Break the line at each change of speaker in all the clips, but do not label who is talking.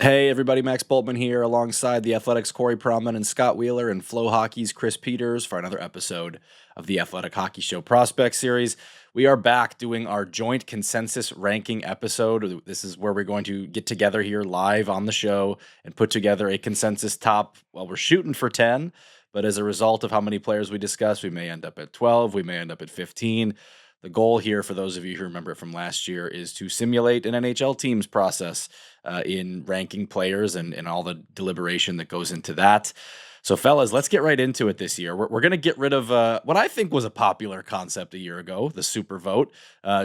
Hey everybody, Max Boltman here alongside the Athletics' Corey Proman and Scott Wheeler and Flow Hockey's Chris Peters for another episode of the Athletic Hockey Show Prospect Series. We are back doing our joint consensus ranking episode. This is where we're going to get together here live on the show and put together a consensus top. Well, we're shooting for 10, but as a result of how many players we discuss, we may end up at 12, we may end up at 15. The goal here, for those of you who remember it from last year, is to simulate an NHL team's process in ranking players and all the deliberation that goes into that. So, fellas, let's get right into it this year. We're going to get rid of what I think was a popular concept a year ago, the super vote,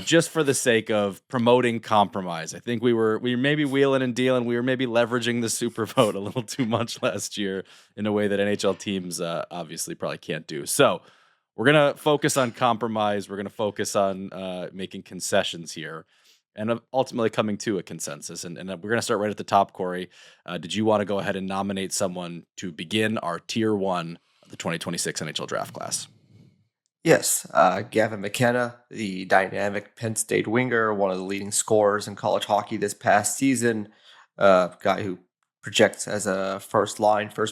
just for the sake of promoting compromise. I think we were maybe wheeling and dealing. We were maybe leveraging the super vote a little too much last year in a way that NHL teams obviously probably can't do. So, we're going to focus on compromise. We're going to focus on making concessions here and ultimately coming to a consensus. And we're going to start right at the top, Corey. Did you want to go ahead and nominate someone to begin our Tier 1 of the 2026 NHL Draft class?
Yes, Gavin McKenna, the dynamic Penn State winger, one of the leading scorers in college hockey this past season, guy who projects as a first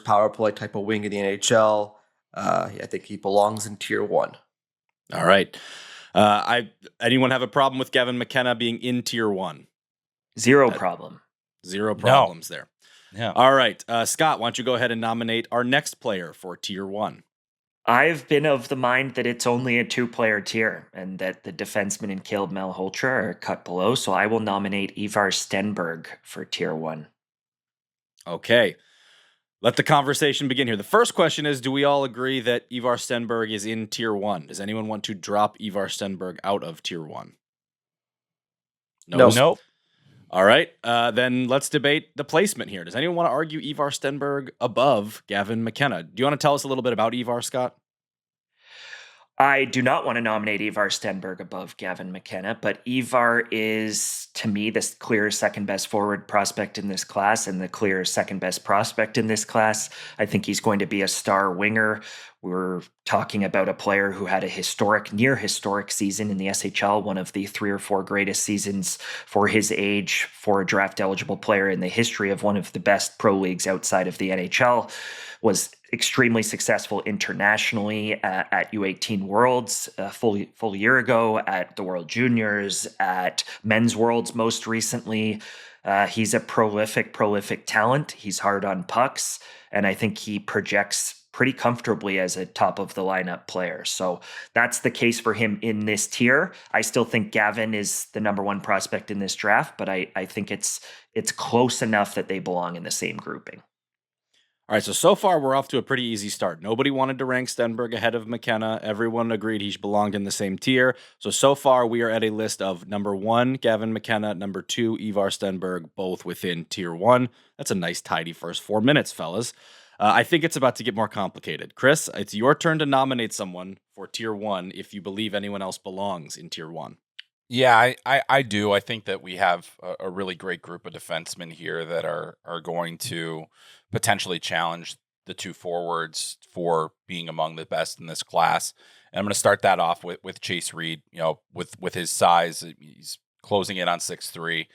power play type of wing in the NHL. I think he belongs in Tier 1.
All right. Anyone have a problem with Gavin McKenna being in Tier 1?
Zero problem.
Zero problems there.
Yeah.
All right. Scott, why don't you go ahead and nominate our next player for Tier 1?
I've been of the mind that it's only a two-player tier and that the defenseman and Caleb Malhotra are cut below, so I will nominate Ivar Stenberg for Tier 1.
Okay. Let the conversation begin here. The first question is, do we all agree that Ivar Stenberg is in Tier 1? Does anyone want to drop Ivar Stenberg out of Tier 1?
No.
Nope.
All right. Then let's debate the placement here. Does anyone want to argue Ivar Stenberg above Gavin McKenna? Do you want to tell us a little bit about Ivar, Scott?
I do not want to nominate Ivar Stenberg above Gavin McKenna, but Ivar is, to me, the clear second best forward prospect in this class and the clear second best prospect in this class. I think he's going to be a star winger. We're talking about a player who had a near historic season in the SHL, one of the 3 or 4 greatest seasons for his age for a draft eligible player in the history of one of the best pro leagues outside of the NHL. Was extremely successful internationally at U18 Worlds a full year ago, at the World Juniors, at Men's Worlds most recently. He's a prolific talent. He's hard on pucks, and I think he projects pretty comfortably as a top of the lineup player. So that's the case for him in this tier. I still think Gavin is the number 1 prospect in this draft, but I think it's close enough that they belong in the same grouping.
All right, so far we're off to a pretty easy start. Nobody wanted to rank Stenberg ahead of McKenna. Everyone agreed he belonged in the same tier. So far we are at a list of number 1, Gavin McKenna, number 2, Ivar Stenberg, both within Tier 1. That's a nice, tidy first 4 minutes, fellas. I think it's about to get more complicated. Chris, it's your turn to nominate someone for Tier 1 if you believe anyone else belongs in Tier 1.
Yeah, I do. I think that we have a really great group of defensemen here that are going to potentially challenge the 2 forwards for being among the best in this class. And I'm going to start that off with Chase Reid. You know, with his size, he's closing in on 6'3".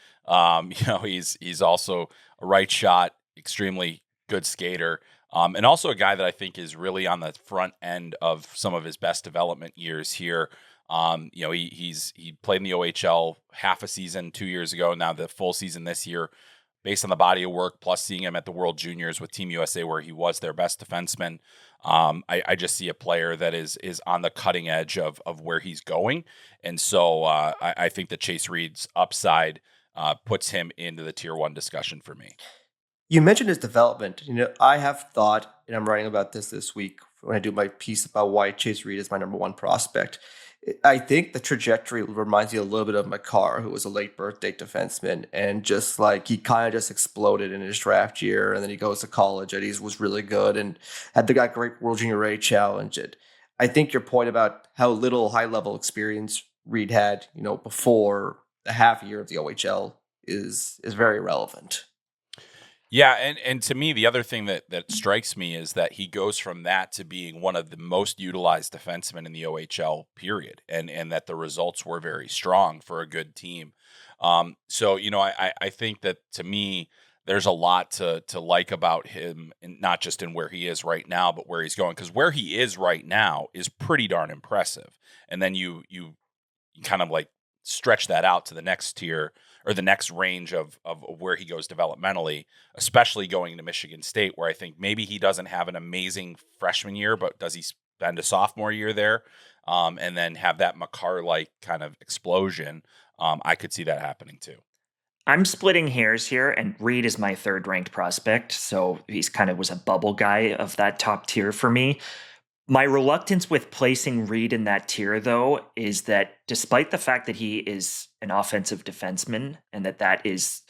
You know, he's also a right shot, extremely good skater, and also a guy that I think is really on the front end of some of his best development years here. You know, he played in the OHL half a season 2 years ago, now the full season this year, based on the body of work, plus seeing him at the World Juniors with Team USA, where he was their best defenseman. I just see a player that is on the cutting edge of where he's going. And so I think that Chase Reid's upside puts him into the Tier 1 discussion for me.
You mentioned his development. You know, I have thought, and I'm writing about this week when I do my piece about why Chase Reid is my number 1 prospect. I think the trajectory reminds me a little bit of Makar, who was a late birthday defenseman, and just like he kind of just exploded in his draft year, and then he goes to college and he was really good and had the great World Junior A challenge. And I think your point about how little high level experience Reid had, you know, before the half year of the OHL is very relevant.
Yeah, and to me, the other thing that strikes me is that he goes from that to being one of the most utilized defensemen in the OHL, period, and that the results were very strong for a good team. So, you know, I think that, to me, there's a lot to like about him, and not just in where he is right now, but where he's going. Because where he is right now is pretty darn impressive. And then you kind of like stretch that out to the next tier or the next range of where he goes developmentally, especially going to Michigan State, where I think maybe he doesn't have an amazing freshman year, but does he spend a sophomore year there and then have that Makar-like kind of explosion? I could see that happening too.
I'm splitting hairs here, and Reid is my third ranked prospect, so he's kind of was a bubble guy of that top tier for me. My reluctance with placing Reid in that tier, though, is that despite the fact that he is an offensive defenseman and that is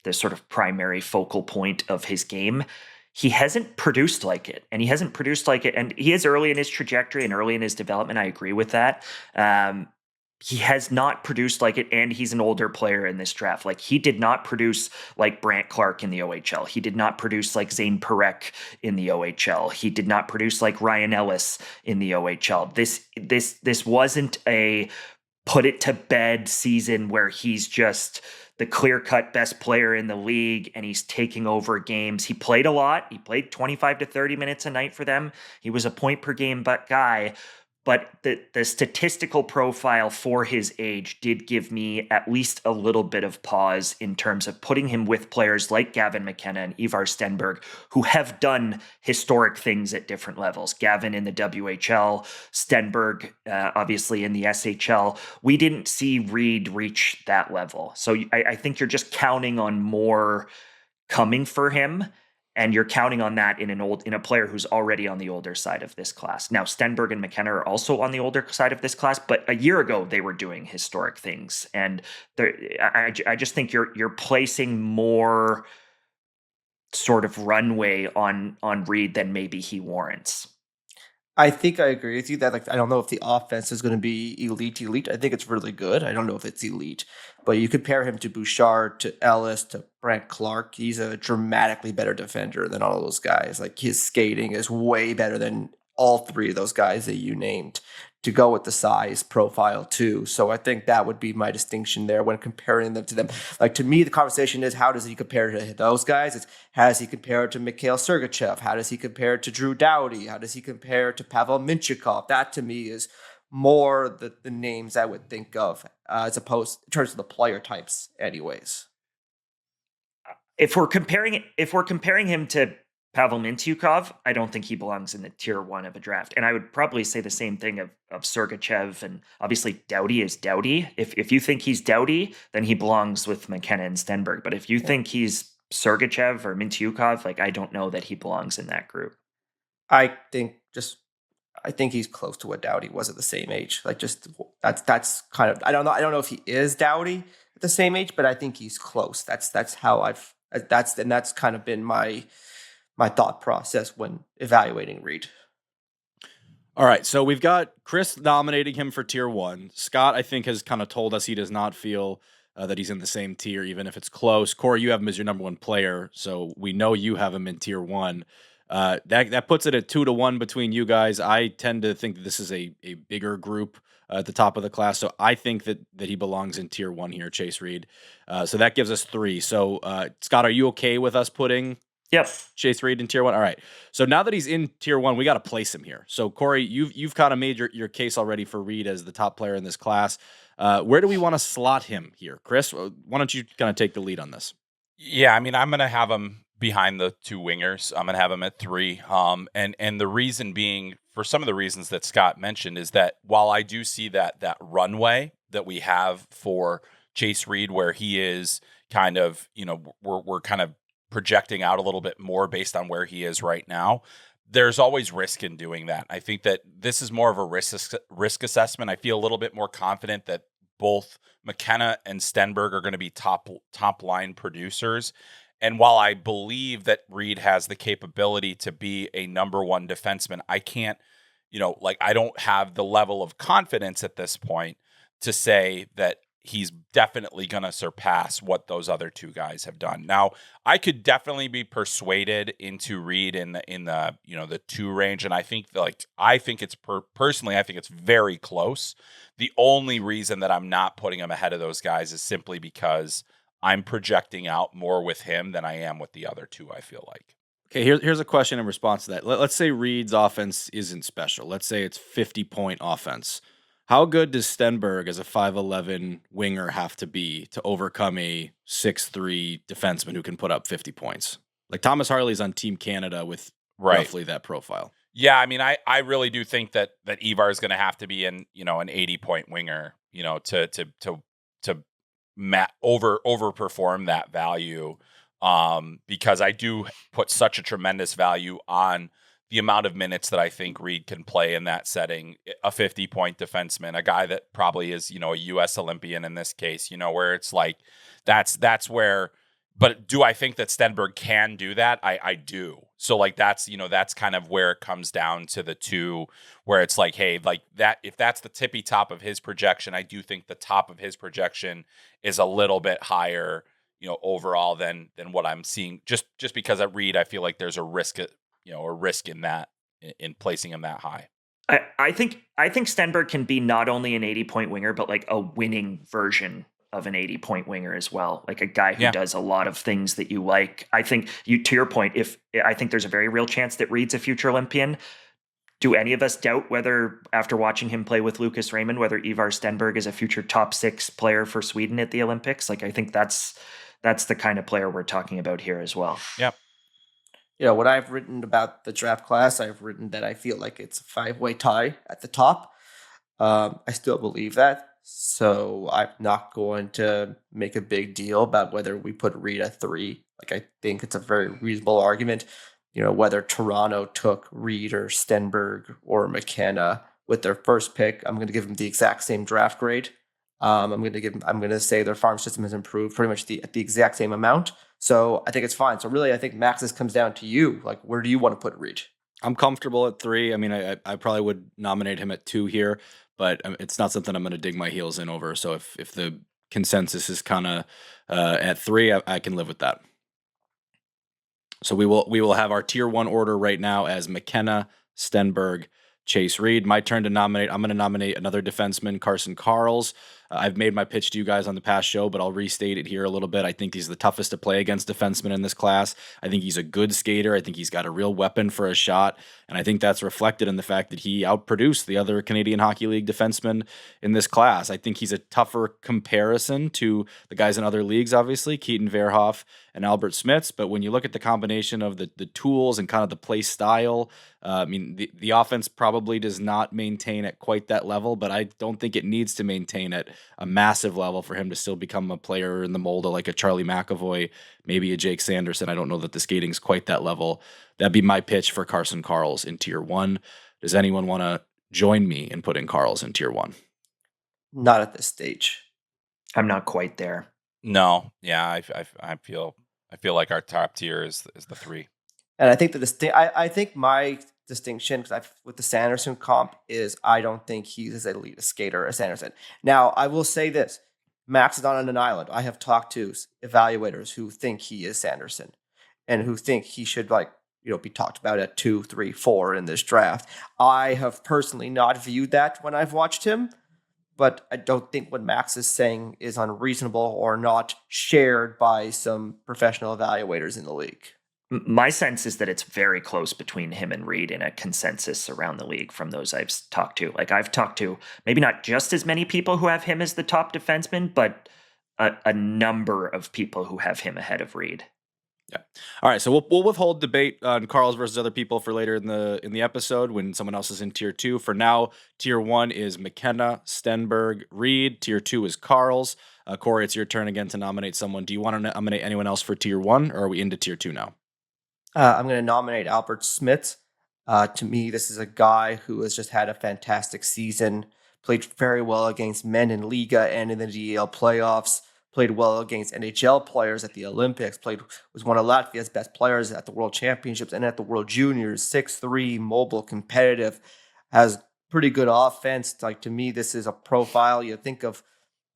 the sort of primary focal point of his game, he hasn't produced like it. And he hasn't produced like it. And he is early in his trajectory and early in his development. I agree with that. He has not produced like it, and he's an older player in this draft. Like, he did not produce like Brandt Clark in the OHL. He did not produce like Zane Parekh in the OHL. He did not produce like Ryan Ellis in the OHL. This wasn't a put it to bed season where he's just the clear-cut best player in the league and he's taking over games. He played a lot. He played 25 to 30 minutes a night for them. He was a point per game guy. But the statistical profile for his age did give me at least a little bit of pause in terms of putting him with players like Gavin McKenna and Ivar Stenberg, who have done historic things at different levels. Gavin in the WHL, Stenberg obviously in the SHL. We didn't see Reid reach that level. So I think you're just counting on more coming for him. And you're counting on that in a player who's already on the older side of this class. Now, Stenberg and McKenna are also on the older side of this class, but a year ago they were doing historic things. And I just think you're placing more sort of runway on Reid than maybe he warrants.
I think I agree with you that, like, I don't know if the offense is going to be elite. I think it's really good. I don't know if it's elite, but you compare him to Bouchard, to Ellis, to Brandt Clark. He's a dramatically better defender than all of those guys. Like, his skating is way better than all three of those guys that you named, to go with the size profile too. So I think that would be my distinction there when comparing them to them. Like, to me, the conversation is, how does he compare to those guys? It's, how does he compare to Mikhail Sergachev? How does he compare to Drew Doughty? How does he compare to Pavel Mintyukov? That to me is more the names I would think of as opposed in terms of the player types anyways.
If we're comparing him to Pavel Mintyukov, I don't think he belongs in the tier 1 of a draft. And I would probably say the same thing of Sergachev, and obviously Doughty is Doughty. If you think he's Doughty, then he belongs with McKenna and Stenberg. But if you think he's Sergachev or Mintyukov, like, I don't know that he belongs in that group.
I think he's close to what Doughty was at the same age. Like, just that's kind of, I don't know if he is Doughty at the same age, but I think he's close. That's kind of been my thought process when evaluating Reid.
All right, so we've got Chris nominating him for tier 1. Scott, I think, has kind of told us he does not feel that he's in the same tier, even if it's close. Corey, you have him as your number 1 player, so we know you have him in tier 1. That puts it at 2-1 between you guys. I tend to think that this is a bigger group at the top of the class, so I think that he belongs in tier 1 here, Chase Reid. So that gives us 3. So, Scott, are you okay with us putting Chase Reid in tier 1? All right. So now that he's in tier 1, we got to place him here. So Corey, you've kind of made your case already for Reid as the top player in this class. Where do we want to slot him here? Chris, why don't you kind of take the lead on this?
Yeah, I mean, I'm going to have him behind the 2 wingers. I'm going to have him at 3. And the reason being, for some of the reasons that Scott mentioned, is that while I do see that runway that we have for Chase Reid, where he is kind of, we're kind of projecting out a little bit more based on where he is right now, there's always risk in doing that. I think that this is more of a risk assessment. I feel a little bit more confident that both McKenna and Stenberg are going to be top line producers. And while I believe that Reid has the capability to be a number 1 defenseman, I can't, I don't have the level of confidence at this point to say that he's definitely going to surpass what those other 2 guys have done. Now, I could definitely be persuaded into Reid in the 2 range, and I think it's personally, I think it's very close. The only reason that I'm not putting him ahead of those guys is simply because I'm projecting out more with him than I am with the other two, I feel like.
Okay, here's a question in response to that. Let's say Reid's offense isn't special. Let's say it's 50-point offense. How good does Stenberg as a 5'11 winger have to be to overcome a 6'3 defenseman who can put up 50 points? Like Thomas Harley's on Team Canada with roughly that profile.
Yeah, I mean, I really do think that Ivar is going to have to be an 80-point winger, to overperform that value, because I do put such a tremendous value on the amount of minutes that I think Reid can play in that setting. A 50-point defenseman, a guy that probably is a U.S. Olympian in this case, where it's like that's where. But do I think that Stenberg can do that? I do. So like that's kind of where it comes down to the two, where it's like, hey, like that, if that's the tippy top of his projection, I do think the top of his projection is a little bit higher, overall than what I'm seeing. Just because at Reid, I feel like there's a risk in that, in placing him that high.
I think Stenberg can be not only an 80-point winger, but like a winning version of an 80-point winger as well, like a guy who does a lot of things that you like. I think to your point, I think there's a very real chance that Reid's a future Olympian. Do any of us doubt whether, after watching him play with Lucas Raymond, whether Ivar Stenberg is a future top 6 player for Sweden at the Olympics? Like, I think that's the kind of player we're talking about here as well.
Yep.
What I've written about the draft class, I've written that I feel like it's a 5-way tie at the top. I still believe that. So I'm not going to make a big deal about whether we put Reid at 3. Like, I think it's a very reasonable argument. Whether Toronto took Reid or Stenberg or McKenna with their first pick, I'm going to give them the exact same draft grade. I'm going to say their farm system has improved pretty much at the exact same amount. So I think it's fine. So really, I think Max, this comes down to you. Like, where do you want to put Reid?
I'm comfortable at 3. I mean, I probably would nominate him at 2 here, but it's not something I'm going to dig my heels in over. So if the consensus is kind of at 3, I can live with that. So we will have our tier 1 order right now as McKenna, Stenberg, Chase Reid. My turn to nominate. I'm going to nominate another defenseman, Carson Carels. I've made my pitch to you guys on the past show, but I'll restate it here a little bit. I think he's the toughest to play against defensemen in this class. I think he's a good skater. I think he's got a real weapon for a shot. And I think that's reflected in the fact that he outproduced the other Canadian Hockey League defensemen in this class. I think he's a tougher comparison to the guys in other leagues, obviously, Keaton Verhoeff and Albert Smits. But when you look at the combination of the tools and kind of the play style, I mean, the offense probably does not maintain at quite that level, but I don't think it needs to maintain at a massive level for him to still become a player in the mold of like a Charlie McAvoy, maybe a Jake Sanderson. I don't know that the skating's quite that level. That'd be my pitch for Carson Carels in tier 1. Does anyone want to join me in putting Carels in tier 1?
Not at this stage.
I'm not quite there.
No. Yeah, I feel like our top tier is the 3.
And I think I think my distinction with the Sanderson comp is I don't think he's as elite a skater as Sanderson. Now, I will say this. Max is not on an island. I have talked to evaluators who think he is Sanderson and who think he should be talked about at 2, 3, 4 in this draft. I have personally not viewed that when I've watched him, but I don't think what Max is saying is unreasonable or not shared by some professional evaluators in the league.
My sense is that it's very close between him and Reid in a consensus around the league from those I've talked to. Like, I've talked to maybe not just as many people who have him as the top defenseman, but a number of people who have him ahead of Reid.
Yeah. All right. So we'll withhold debate on Carls versus other people for later in the episode when someone else is in tier 2. For now, tier 1 is McKenna, Stenberg, Reid. Tier 2 is Carls. Corey, it's your turn again to nominate someone. Do you want to nominate anyone else for tier 1, or are we into tier 2 now?
I'm going to nominate Albert Smits. To me, this is a guy who has just had a fantastic season, played very well against men in Liga and in the DEL playoffs, played well against NHL players at the Olympics, was one of Latvia's best players at the World Championships and at the World Juniors, 6'3", mobile, competitive, has pretty good offense. Like, to me, this is a profile. You think of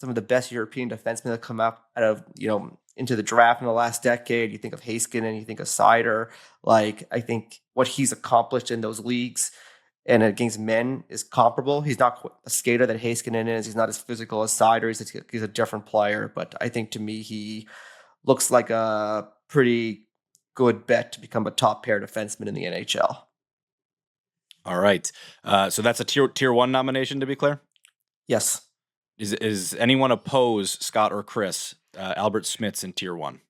some of the best European defensemen that come out of, into the draft in the last decade. You think of Heiskanen, you think of Seider. Like, I think what he's accomplished in those leagues and against men is comparable. He's not a skater that Heiskanen is. He's not as physical as Seider. He's a different player, but I think to me he looks like a pretty good bet to become a top pair defenseman in the NHL.
All right. So that's a tier 1 nomination, to be clear?
Yes.
Is anyone oppose Scott or Chris, Albert Smits in tier 1?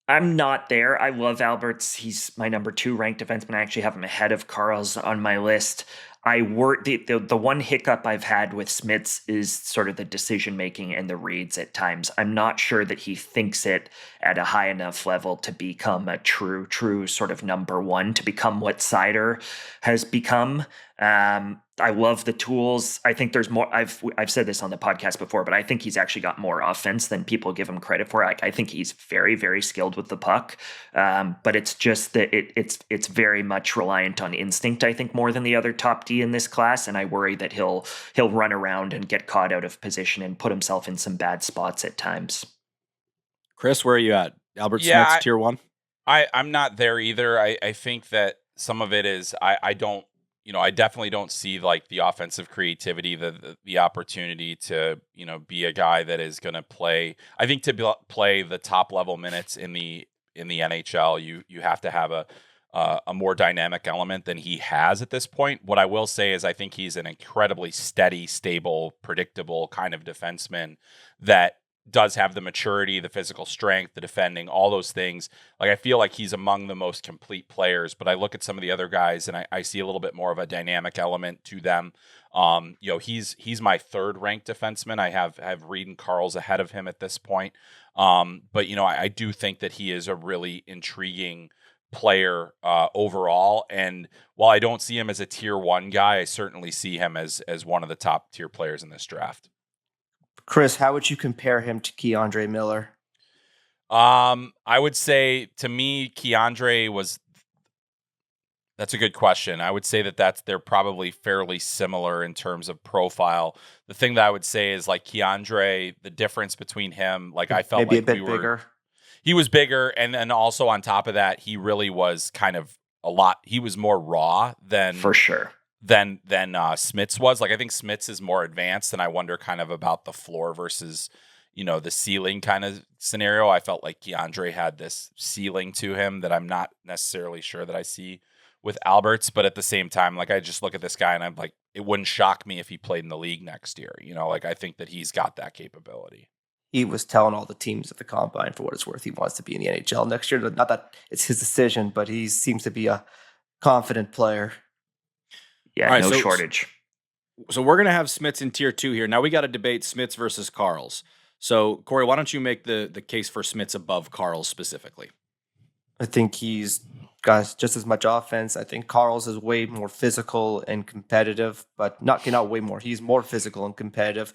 I'm not there. I love Alberts. He's my number 2 ranked defenseman. I actually have him ahead of Carl's on my list. The one hiccup I've had with Smits is sort of the decision making and the reads at times. I'm not sure that he thinks it at a high enough level to become a true sort of number 1, to become what Seider has become. I love the tools. I think there's more. I've said this on the podcast before, but I think he's actually got more offense than people give him credit for. I think he's very, very skilled with the puck. But it's just that it's very much reliant on instinct, I think, more than the other top D in this class. And I worry that he'll run around and get caught out of position and put himself in some bad spots at times.
Chris, where are you at? Albert Smits, tier 1?
I'm not there either. I think that some of it is I don't. I definitely don't see like the offensive creativity, the opportunity to, be a guy that is going to play. I think to play the top level minutes in the NHL, you have to have a more dynamic element than he has at this point. What I will say is I think he's an incredibly steady, stable, predictable kind of defenseman that does have the maturity, the physical strength, the defending, all those things. Like, I feel like he's among the most complete players, but I look at some of the other guys and I see a little bit more of a dynamic element to them. He's my 3rd ranked defenseman. I have Reid and Carels ahead of him at this point. But I do think that he is a really intriguing player overall. And while I don't see him as a tier 1 guy, I certainly see him as one of the top tier players in this draft.
Chris, how would you compare him to Keandre Miller?
I would say, to me, Keandre that's a good question. I would say they're probably fairly similar in terms of profile. The thing that I would say is, like, Keandre, the difference between him, like, I felt
maybe
like
a bit bigger.
He was bigger, and then also on top of that, he really was kind of he was more raw than,
for sure,
than Smits was. Like, I think Smits is more advanced, and I wonder kind of about the floor versus, the ceiling kind of scenario. I felt like Keandre had this ceiling to him that I'm not necessarily sure that I see with Alberts, but at the same time, like, I just look at this guy and I'm like, it wouldn't shock me if he played in the league next year. Like, I think that he's got that capability.
He was telling all the teams at the Combine, for what it's worth, he wants to be in the NHL next year. Not that it's his decision, but he seems to be a confident player.
Yeah, right, no shortage.
So we're going to have Smits in tier 2 here. Now we got to debate Smits versus Carels. So, Corey, why don't you make the case for Smits above Carels specifically?
I think he's got just as much offense. I think Carels is way more physical and competitive, but not way more. He's more physical and competitive.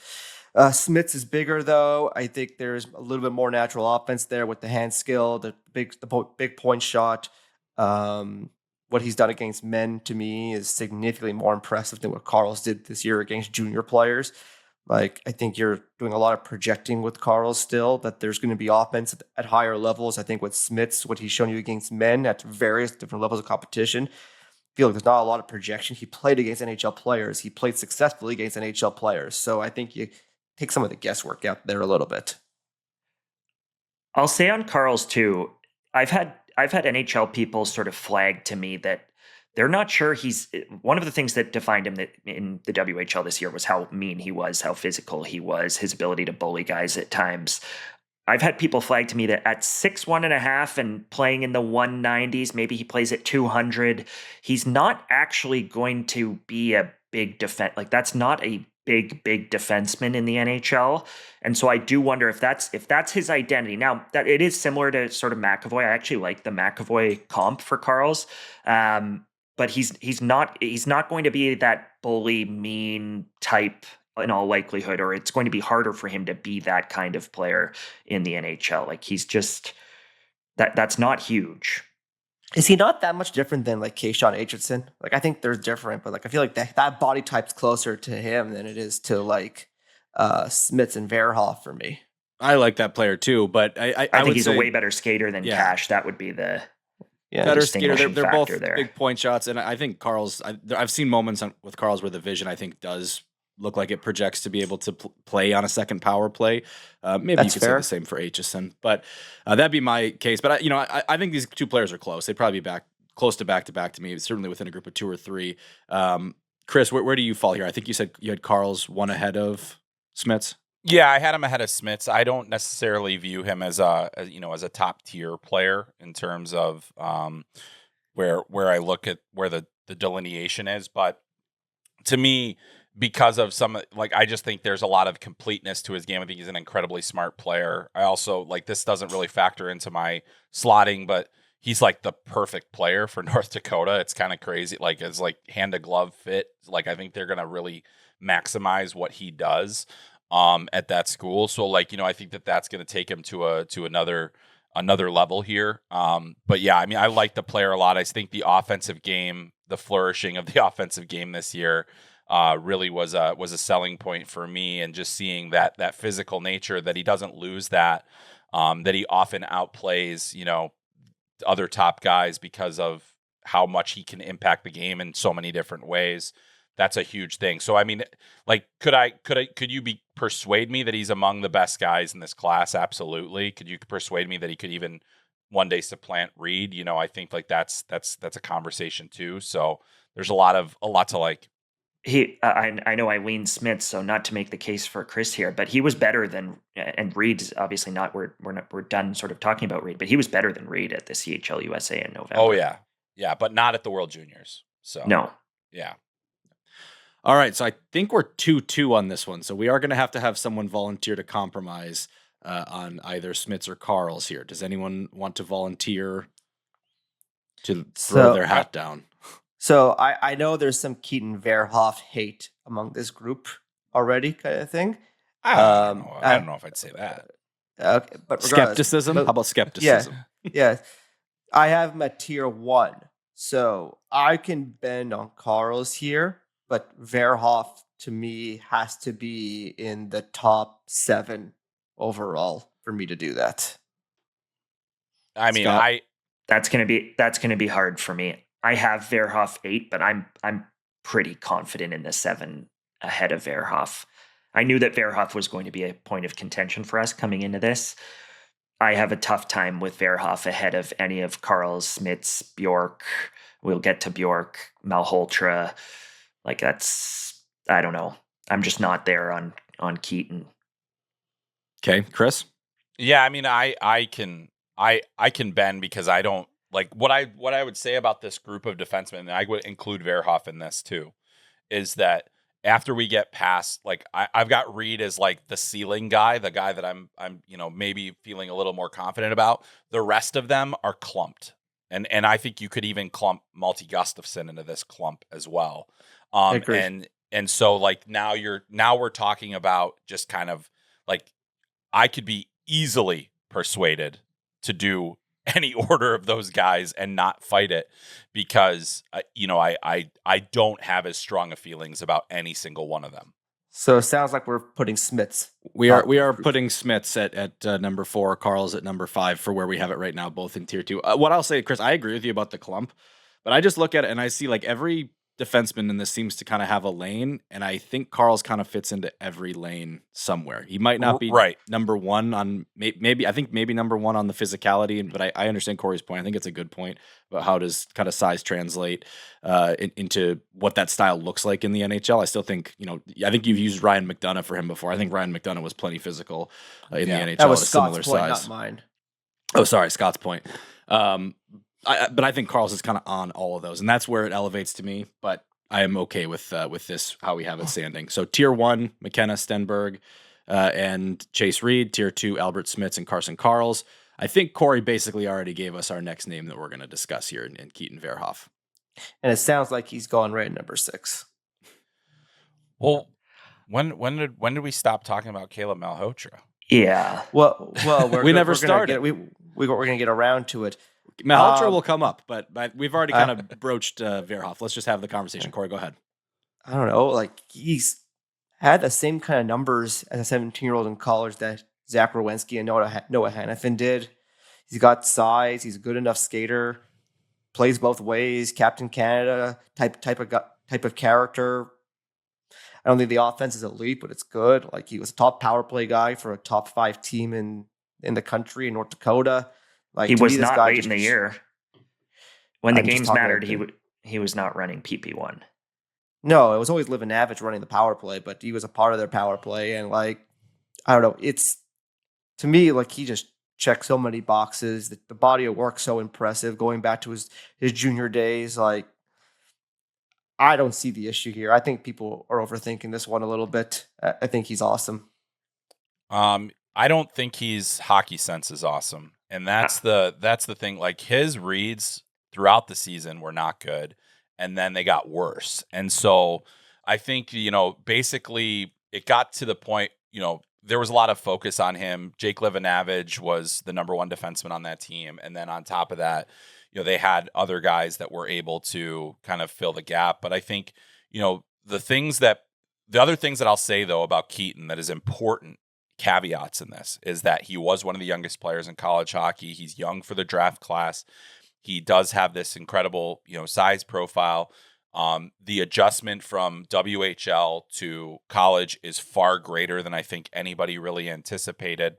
Smits is bigger, though. I think there's a little bit more natural offense there with the hand skill, the big point shot. What he's done against men, to me, is significantly more impressive than what Carels did this year against junior players. Like, I think you're doing a lot of projecting with Carels still, that there's going to be offense at higher levels. I think with Smits, what he's shown you against men at various different levels of competition, I feel like there's not a lot of projection. He played against NHL players. He played successfully against NHL players. So I think you take some of the guesswork out there a little bit.
I'll say on Carels too, I've had NHL people sort of flag to me that they're not sure he's one of the things that defined him in the WHL this year was how mean he was, how physical he was, his ability to bully guys at times. I've had people flag to me that at 6'1.5" and playing in the 190s, maybe he plays at 200, he's not actually going to be a big defense. Like, that's not a big defenseman in the NHL. And so I do wonder if that's his identity. Now, that it is similar to sort of McAvoy. I actually like the McAvoy comp for Carels. But he's not going to be that bully, mean type in all likelihood, or it's going to be harder for him to be that kind of player in the NHL. Like, he's just that's not huge.
Is he not that much different than like Keyshawn Aitchison? Like, I think they're different, but like I feel like that body type's closer to him than it is to like Smits and Verhoeff for me.
I like that player too, but I
think
would
he's
say
a way better skater than Cash. That would be the
Yeah,
better skater.
distinguishing
They're both
factor there.
big point shots, and I think I've seen moments with Carls where the vision I think does look like it projects to be able to play on a second power play. Maybe
That's
you could
fair.
say the same for Aitchison, but that'd be my case. But I think these two players are close. They'd probably be close to back to me. Certainly within a group of 2 or 3. Chris, where do you fall here? I think you said you had Carls one ahead of Smits.
Yeah, I had him ahead of Smits. I don't necessarily view him as a top tier player in terms of where I look at where the delineation is. But to me, because of I just think there's a lot of completeness to his game. I think he's an incredibly smart player. I also this doesn't really factor into my slotting, but he's like the perfect player for North Dakota. It's kind of crazy. It's hand to glove fit. I think they're gonna really maximize what he does at that school. So I think that's going to take him to another level here. But yeah, I mean, I like the player a lot. I think the offensive game, the flourishing of the offensive game this year really was a selling point for me. And just seeing that physical nature, that he doesn't lose that he often outplays, other top guys because of how much he can impact the game in so many different ways. That's a huge thing. So, I mean, could you persuade me that he's among the best guys in this class? Absolutely. Could you persuade me that he could even one day supplant Reid? I think that's a conversation too. So there's a lot to like.
I know I lean Smits, so not to make the case for Chris here, but he was better than, and Reid's obviously not. We're done sort of talking about Reid, but he was better than Reid at the CHL USA in November.
Oh yeah, but not at the World Juniors. So
no,
yeah.
All right, so I think we're 2-2 on this one. So we are going to have someone volunteer to compromise on either Smits or Carls here. Does anyone want to volunteer to throw their hat down?
So I know there's some Keaton Verhoeff hate among this group already, kind of thing.
I don't know if I'd say that.
Okay, but
skepticism? How about skepticism?
Yeah. I have him at tier 1. So I can bend on Carls here. But Verhoeff, to me, has to be in the top 7 overall for me to do that.
I mean,
Scott?
That's gonna be hard for me. I have Verhoeff 8, but I'm pretty confident in the 7 ahead of Verhoeff. I knew that Verhoeff was going to be a point of contention for us coming into this. I have a tough time with Verhoeff ahead of any of Carls, Smits, Bjorck. We'll get to Bjorck, Malhotra. I don't know. I'm just not there on Keaton.
Okay, Chris?
Yeah, I mean, I can bend because I don't what I would say about this group of defensemen, and I would include Verhoeff in this too, is that after we get past, I've got Reid as the ceiling guy, the guy that I'm maybe feeling a little more confident about. The rest of them are clumped. And I think you could even clump Malte Gustafsson into this clump as well. And so now we're talking about just kind of I could be easily persuaded to do any order of those guys and not fight it because I don't have as strong of feelings about any single one of them.
So it sounds like we're putting Smits.
We are putting Smits at number 4, Carls at number 5 for where we have it right now, both in tier 2. What I'll say, Chris, I agree with you about the clump, but I just look at it and I see every defenseman in this seems to kind of have a lane, and I think Carls kind of fits into every lane somewhere. He might not be number 1 on maybe number 1 on the physicality, but I understand Corey's point. I think it's a good point about how does kind of size translate into what that style looks like in the NHL. I still think, I think you've used Ryan McDonough for him before. I think Ryan McDonough was plenty physical in the NHL.
That was
at a
Scott's
similar
point,
size.
not mine.
Oh, sorry, Scott's point. But I think Carls is kind of on all of those, and that's where it elevates to me. But I am okay with this, how we have it standing. So tier 1, McKenna, Stenberg, and Chase Reid. Tier 2, Albert Smits and Carson Carels. I think Corey basically already gave us our next name that we're going to discuss here in Keaton Verhoeff.
And it sounds like he's going right at number 6.
Well, when did we stop talking about Caleb Malhotra?
Yeah.
Well,
we never started.
We're going to get around to it.
Malhotra will come up, but we've already kind of broached Verhoeff. Let's just have the conversation. Corey, go ahead.
I don't know. He's had the same kind of numbers as a 17-year-old in college that Zach Rowensky and Noah Hannafin did. He's got size. He's a good enough skater. plays both ways, Captain Canada type of character. I don't think the offense is elite, but it's good. Like, he was a top power play guy for a top 5 team in the country in North Dakota. Like,
He
to
was
me, this
not
guy
late
just,
in the year. When the
I'm just
games
talking
mattered,
about
he was not running PP1.
No, it was always Liv and Navich running the power play, but he was a part of their power play. And like, I don't know, it's, to me, like, he just checks so many boxes. The body of work so impressive going back to his junior days. Like, I don't see the issue here. I think people are overthinking this one a little bit. I think he's awesome.
I don't think his hockey sense is awesome, and that's the thing. Like, his reads throughout the season were not good, and then they got worse. And so I think, basically it got to the point, there was a lot of focus on him. Jake Livanavage was the number one defenseman on that team, and then on top of that, they had other guys that were able to kind of fill the gap. But I think, the other things that I'll say though about Keaton that is important caveats in this is that he was one of the youngest players in college hockey. He's young for the draft class. He does have this incredible, size profile. The adjustment from WHL to college is far greater than I think anybody really anticipated.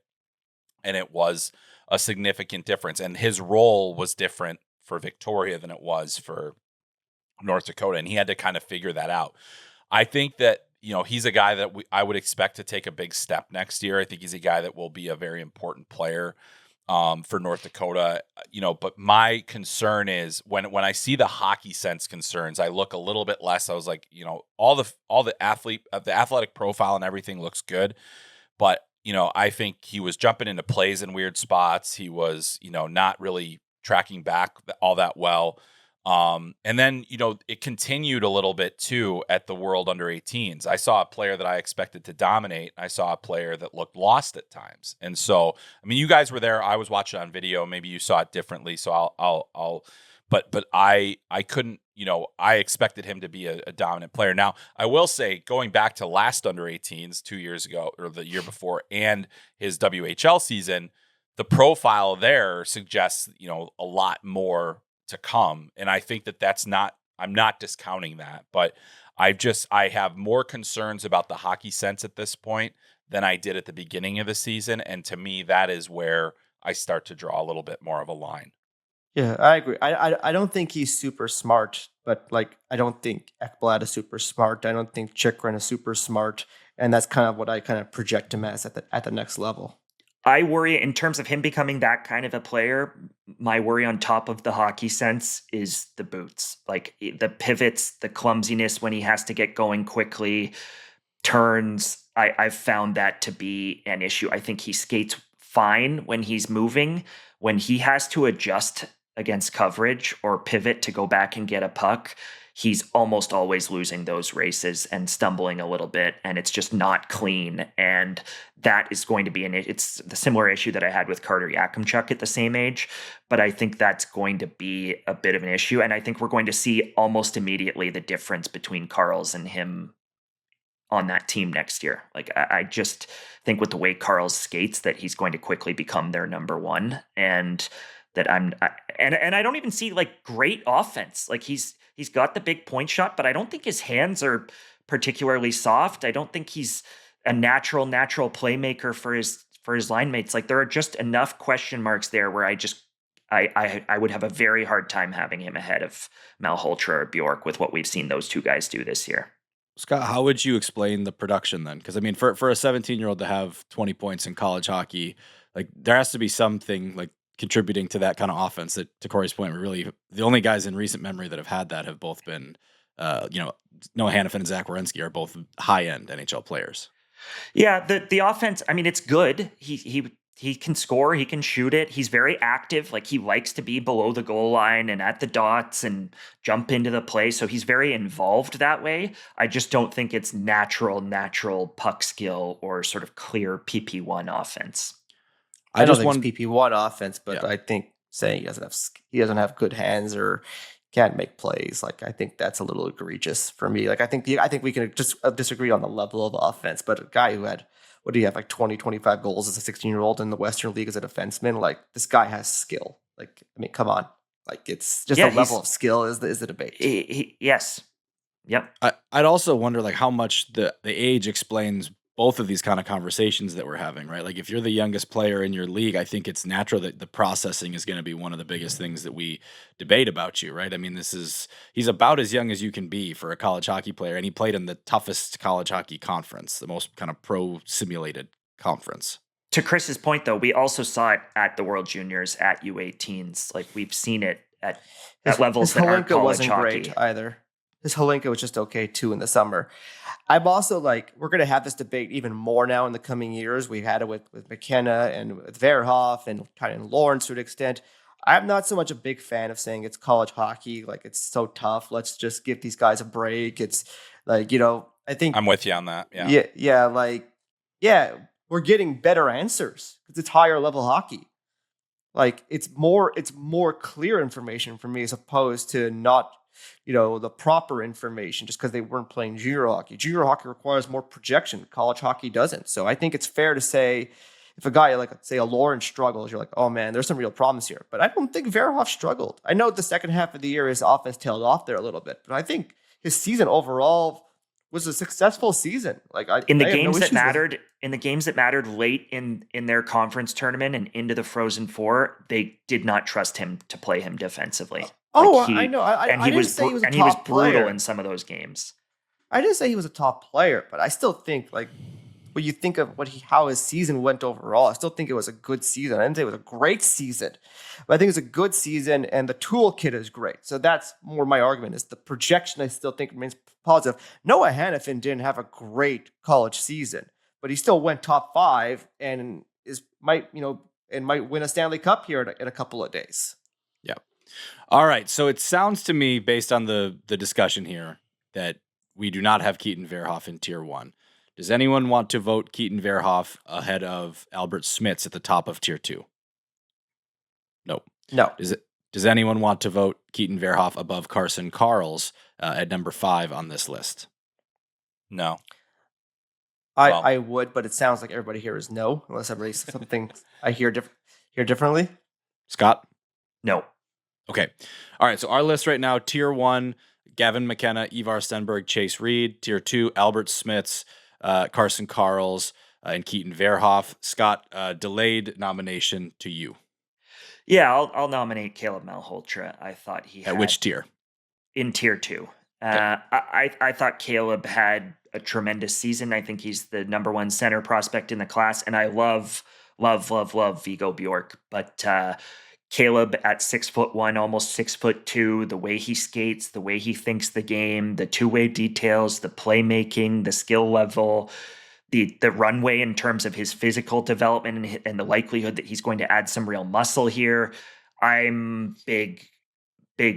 And it was a significant difference. And his role was different for Victoria than it was for North Dakota. And he had to kind of figure that out. I think that, he's a guy that I would expect to take a big step next year. I think he's a guy that will be a very important player for North Dakota, but my concern is when I see the hockey sense concerns, I look a little bit less. I was like, all the athletic profile and everything looks good, but I think he was jumping into plays in weird spots. He was, not really tracking back all that well. And then, it continued a little bit too at the World Under 18s. I saw a player that I expected to dominate. I saw a player that looked lost at times. And so, I mean, you guys were there. I was watching on video. Maybe you saw it differently. So but I couldn't, I expected him to be a dominant player. Now, I will say, going back to last Under 18s 2 years ago or the year before and his WHL season, the profile there suggests, a lot more to come. And I think I'm not discounting that, but I have more concerns about the hockey sense at this point than I did at the beginning of the season. And to me, that is where I start to draw a little bit more of a line.
Yeah, I agree. I don't think he's super smart, but like, I don't think Ekblad is super smart. I don't think Chychrun is super smart. And that's kind of what I kind of project him as at the next level.
I worry in terms of him becoming that kind of a player. My worry on top of the hockey sense is the boots, like the pivots, the clumsiness when he has to get going quickly, turns. I've found that to be an issue. I think he skates fine when he's moving. When he has to adjust against coverage or pivot to go back and get a puck, he's almost always losing those races and stumbling a little bit, and it's just not clean. And that is going to be it's the similar issue that I had with Carter Yakimchuk at the same age, but I think that's going to be a bit of an issue. And I think we're going to see almost immediately the difference between Carls and him on that team next year. Like, I just think with the way Carls skates that he's going to quickly become their number one, and that and I don't even see like great offense. Like, he's got the big point shot, but I don't think his hands are particularly soft. I don't think he's a natural playmaker for his line mates. Like, there are just enough question marks there where I would have a very hard time having him ahead of Malhotra or Bjorck with what we've seen those two guys do this year.
Scott, how would you explain the production then? Because I mean, for a 17-year-old to have 20 points in college hockey, like, there has to be something like contributing to that kind of offense. That, to Corey's point, really the only guys in recent memory that have had that have both been, Noah Hannafin and Zach Werenski are both high-end NHL players.
Yeah, the offense, I mean, it's good. He can score, he can shoot it. He's very active. Like, he likes to be below the goal line and at the dots and jump into the play. So he's very involved that way. I just don't think it's natural puck skill or sort of clear PP1 offense.
I don't think it's PP1 offense, but yeah. I think saying he doesn't have good hands or can't make plays, like, I think that's a little egregious for me. Like, I think we can just disagree on the level of offense, but a guy who had, what do you have, like 20, 25 goals as a 16-year-old in the Western League as a defenseman? Like, this guy has skill. Like, I mean, come on. Like it's just
Yeah,
a level of skill is the debate.
Yes. Yep.
I'd also wonder like how much the age explains both of these kind of conversations that we're having, right? Like if you're the youngest player in your league, I think it's natural that the processing is going to be one of the biggest things that we debate about you, right? I mean, he's about as young as you can be for a college hockey player, and he played in the toughest college hockey conference, the most kind of pro simulated conference.
To Chris's point, though, we also saw it at the World Juniors at U18s. Like we've seen it at levels that aren't college
wasn't
hockey.
Great either. His Holinka was just okay too in the summer. I'm also like, we're going to have this debate even more now in the coming years. We've had it with McKenna and with Verhoeff and kind of Lawrence to an extent. I'm not so much a big fan of saying it's college hockey. Like it's so tough. Let's just give these guys a break. It's like, I think
I'm with you on that. Yeah.
We're getting better answers because it's higher level hockey. Like it's more clear information for me as opposed to not, the proper information just because they weren't playing junior hockey. Junior hockey requires more projection. College hockey doesn't. So I think it's fair to say if a guy like, say, a Lawrence struggles, you're like, oh man, there's some real problems here. But I don't think Verhoeff struggled. I know the second half of the year his offense tailed off there a little bit, but I think his season overall was a successful season. Like
in the games that mattered late in their conference tournament and into the Frozen Four, they did not trust him to play him defensively.
I know.
He was brutal in some of those games.
I didn't say he was a top player, but I still think like when you think of how his season went overall, I still think it was a good season. I didn't say it was a great season, but I think it's a good season, and the toolkit is great. So that's more my argument. Is the projection I still think remains positive. Noah Hannafin didn't have a great college season, but he still went top 5 and might win a Stanley Cup here in a couple of days.
Yeah. All right. So it sounds to me, based on the discussion here, that we do not have Keaton Verhoeff in Tier 1. Does anyone want to vote Keaton Verhoeff ahead of Albert Smits at the top of Tier 2? No. Does anyone want to vote Keaton Verhoeff above Carson Carels at number 5 on this list?
No.
I would, but it sounds like everybody here is no, unless everybody says something I hear differently.
Scott?
No.
Okay. All right. So our list right now, Tier 1, Gavin McKenna, Ivar Stenberg, Chase Reid. Tier 2, Albert Smits, Carson Carels, and Keaton Verhoeff. Scott, delayed nomination to you.
Yeah, I'll nominate Caleb Malhotra. I thought he had...
At which tier?
In Tier 2.
Okay.
I thought Caleb had a tremendous season. I think he's the number 1 center prospect in the class, and I love Viggo Bjorck. But Caleb at 6'1", almost 6'2", the way he skates, the way he thinks the game, the two-way details, the playmaking, the skill level, the runway in terms of his physical development and the likelihood that he's going to add some real muscle here. I'm big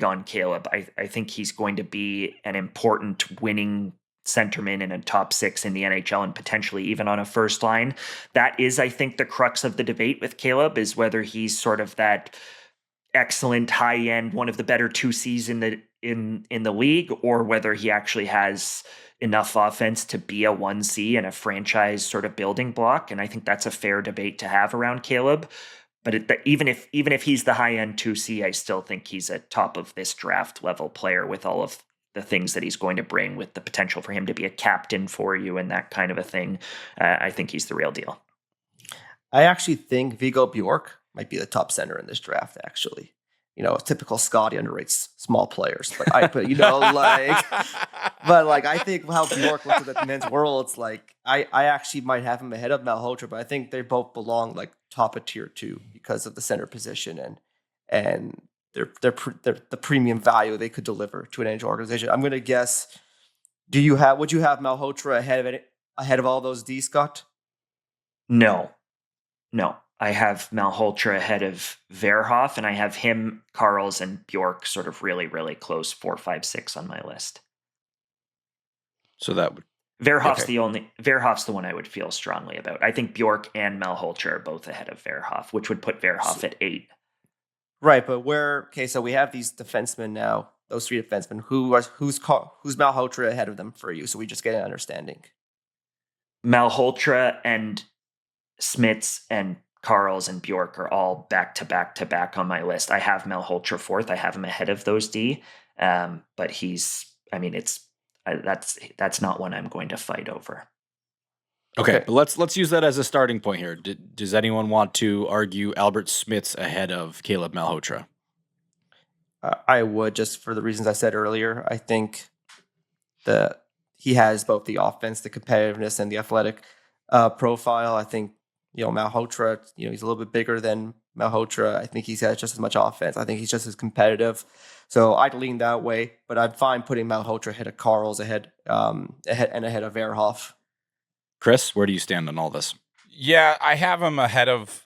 on Caleb. I think he's going to be an important winning centerman in a top 6 in the NHL and potentially even on a first line. That is, I think, the crux of the debate with Caleb is whether he's sort of that excellent high end, one of the better 2Cs in the league, or whether he actually has enough offense to be a 1C and a franchise sort of building block. And I think that's a fair debate to have around Caleb. But even if he's the high end 2C, I still think he's a top of this draft level player with all of the things that he's going to bring, with the potential for him to be a captain for you and that kind of a thing. I think he's the real deal.
I actually think Viggo Bjorck might be the top center in this draft, actually. Typical Scotty underrates small players, but I think how Bjork looks at the men's world, it's like I actually might have him ahead of Malhotra, but I think they both belong like top of Tier 2 because of the center position and the premium value they could deliver to an NHL organization. I'm going to guess. Would you have Malhotra ahead of all those D, Scott?
No. I have Malhotra ahead of Verhoeff, and I have him, Carels, and Bjorck sort of really, really close 4, 5, 6 on my list.
So that would
Verhoeff's the one I would feel strongly about. I think Bjorck and Malhotra are both ahead of Verhoeff, which would put Verhoeff at 8.
Right, but so we have these defensemen now, those 3 defensemen. Who's Malhotra ahead of them for you? So we just get an understanding.
Malhotra and Smits and Carels and Bjorck are all back to back on my list. I have Malhotra fourth. I have him ahead of those D. But that's not one I'm going to fight over.
Okay, but let's use that as a starting point here. Does anyone want to argue Albert Smits ahead of Caleb Malhotra?
I would, just for the reasons I said earlier. I think that he has both the offense, the competitiveness, and the athletic profile. I think, Malhotra, he's a little bit bigger than Malhotra. I think he's got just as much offense. I think he's just as competitive. So I'd lean that way, but I'm fine putting Malhotra ahead of Carels, ahead of Verhoeff.
Chris, where do you stand on all this?
Yeah, I have him ahead of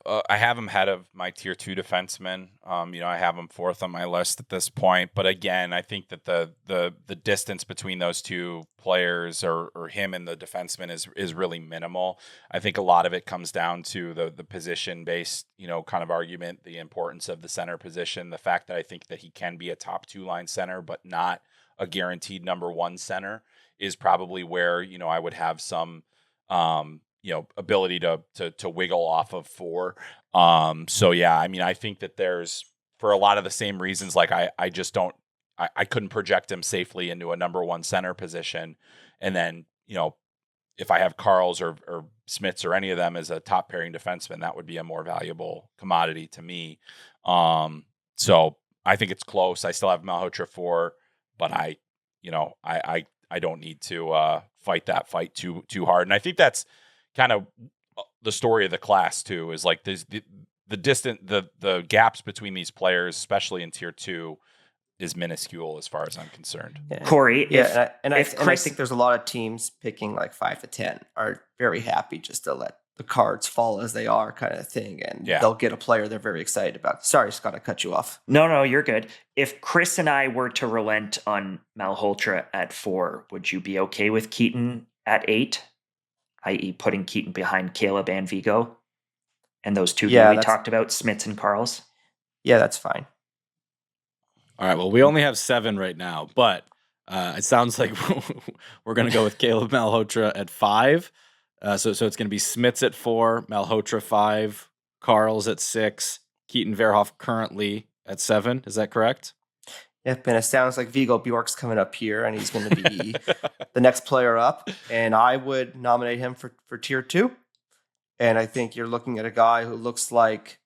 my tier 2 defenseman. I have him fourth on my list at this point. But again, I think that the distance between those two players or him and the defenseman is really minimal. I think a lot of it comes down to the position based, kind of argument, the importance of the center position, the fact that I think that he can be a top 2-line center, but not a guaranteed number 1 center is probably where, I would have some ability to wiggle off of 4. So yeah, I think that there's, for a lot of the same reasons, like I couldn't project him safely into a number 1 center position. And then, if I have Carels or Smits or any of them as a top pairing defenseman, that would be a more valuable commodity to me. So I think it's close. I still have Malhotra 4, but I don't need to fight that fight too hard. And I think that's kind of the story of the class too, is like the gaps between these players, especially in tier 2, is minuscule as far as I'm concerned.
Yeah.
Corey,
I think there's a lot of teams picking like 5 to 10 are very happy just to let the cards fall as they are, kind of thing, and they'll get a player they're very excited about. Sorry, Scott, I cut you off.
No, you're good. If Chris and I were to relent on Malhotra at 4, would you be okay with Keaton at 8? I.e. putting Keaton behind Caleb and Viggo? And those two we talked about, Smits and Carels?
Yeah, that's fine.
All right, well, we only have 7 right now, but it sounds like we're going to go with Caleb Malhotra at 5. So it's going to be Smits at 4, Malhotra 5, Carels at 6, Keaton Verhoeff currently at 7. Is that correct?
Yep, and it sounds like Viggo Bjorck's coming up here, and he's going to be the next player up. And I would nominate him for tier 2. And I think you're looking at a guy who looks like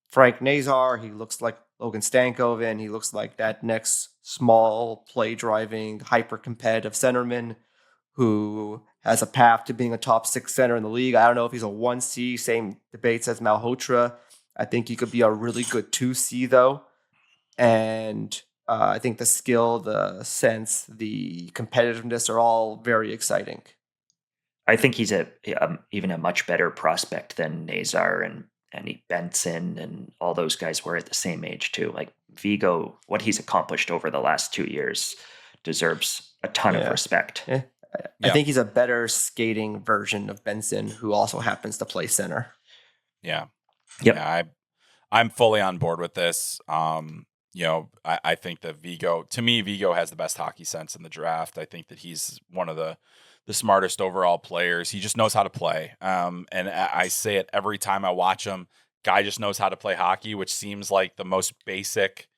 Frank Nazar. He looks like Logan Stankoven. He looks like that next small play driving, hyper competitive centerman who has a path to being a top 6 center in the league. I don't know if he's a 1C, same debates as Malhotra. I think he could be a really good 2C though. And I think the skill, the sense, the competitiveness are all very exciting.
I think he's even a much better prospect than Nazar and Benson and all those guys were at the same age too. Like Viggo, what he's accomplished over the last 2 years deserves a ton of respect.
Yeah. I think he's a better skating version of Benson, who also happens to play center.
Yeah.
Yep.
Yeah, I'm fully on board with this. I think that Viggo has the best hockey sense in the draft. I think that he's one of the smartest overall players. He just knows how to play. And I say it every time I watch him. Guy just knows how to play hockey, which seems like the most basic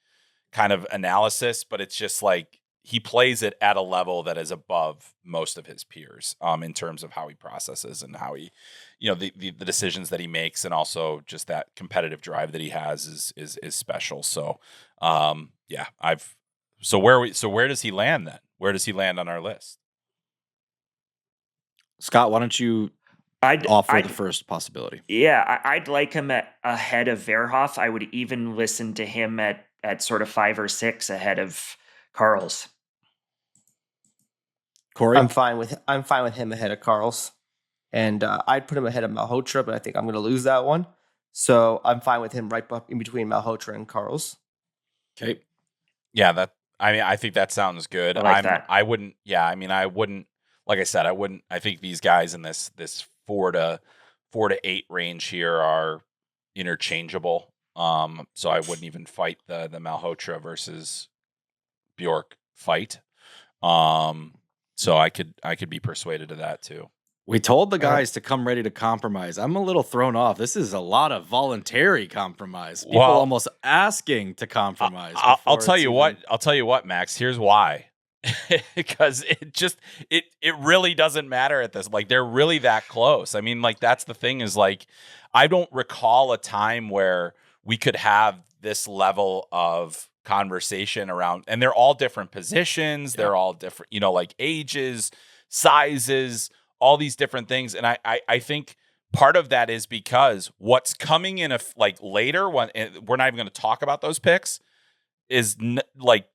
kind of analysis, but it's just like he plays it at a level that is above most of his peers in terms of how he processes and how he, the decisions that he makes, and also just that competitive drive that he has is special. So, where does he land then? Where does he land on our list?
Scott, why don't you offer the first possibility?
Yeah, I'd like him ahead of Verhoeff. I would even listen to him at sort of 5 or 6 ahead of Carels.
Corey?
I'm fine with him ahead of Carels. And I'd put him ahead of Malhotra, but I think I'm going to lose that one. So I'm fine with him right up in between Malhotra and Carels.
Okay.
Yeah, I think that sounds good.
I like that.
I wouldn't. Like I said, I wouldn't. I think these guys in this 4 to 8 range here are interchangeable. So I wouldn't even fight the Malhotra versus Bjorck fight. So I could be persuaded to that too.
We told the guys to come ready to compromise. I'm a little thrown off. This is a lot of voluntary compromise. People almost asking to compromise.
I'll tell you what. I'll tell you what, Max. Here's why. Because it really doesn't matter at this. Like, they're really that close. I mean, like, that's the thing is, like, I don't recall a time where we could have this level of conversation around, and they're all different positions. They're all different, like ages, sizes, all these different things. And I think part of that is because what's coming in later, when we're not even going to talk about those picks, is like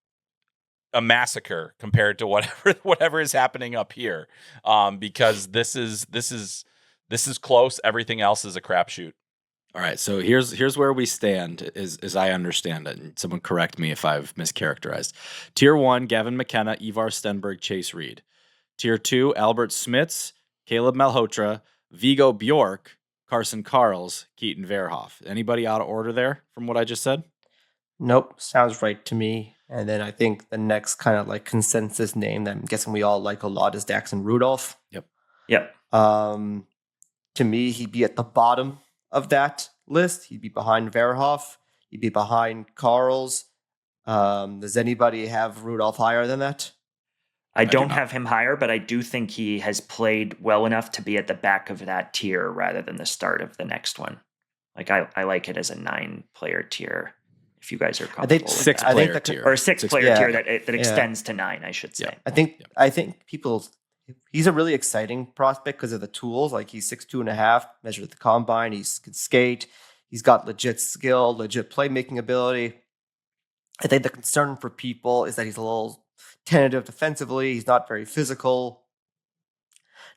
a massacre compared to whatever is happening up here. Because this is close. Everything else is a crapshoot.
All right, so here's where we stand, as I understand it, and someone correct me if I've mischaracterized. Tier 1, Gavin McKenna, Ivar Stenberg, Chase Reid. Tier 2, Albert Smits, Caleb Malhotra, Viggo Bjorck, Carson Carels, Keaton Verhoeff. Anybody out of order there from what I just said?
Nope, sounds right to me. And then I think the next kind of like consensus name that I'm guessing we all like a lot is Daxon Rudolph.
Yep.
To me, he'd be at the bottom of that list. He'd be behind Verhoeff. He'd be behind Carls. Does anybody have Rudolph higher than that?
I don't have him higher, but I do think he has played well enough to be at the back of that tier rather than the start of the next one. Like, I like it as a 9-player tier. If you guys are comfortable,
I think 6-player tier
or a 6-player tier that extends to 9, I should say.
Yeah. I think people. He's a really exciting prospect because of the tools. Like, he's 6'2.5", measured at the combine. He can skate. He's got legit skill, legit playmaking ability. I think the concern for people is that he's a little tentative defensively. He's not very physical.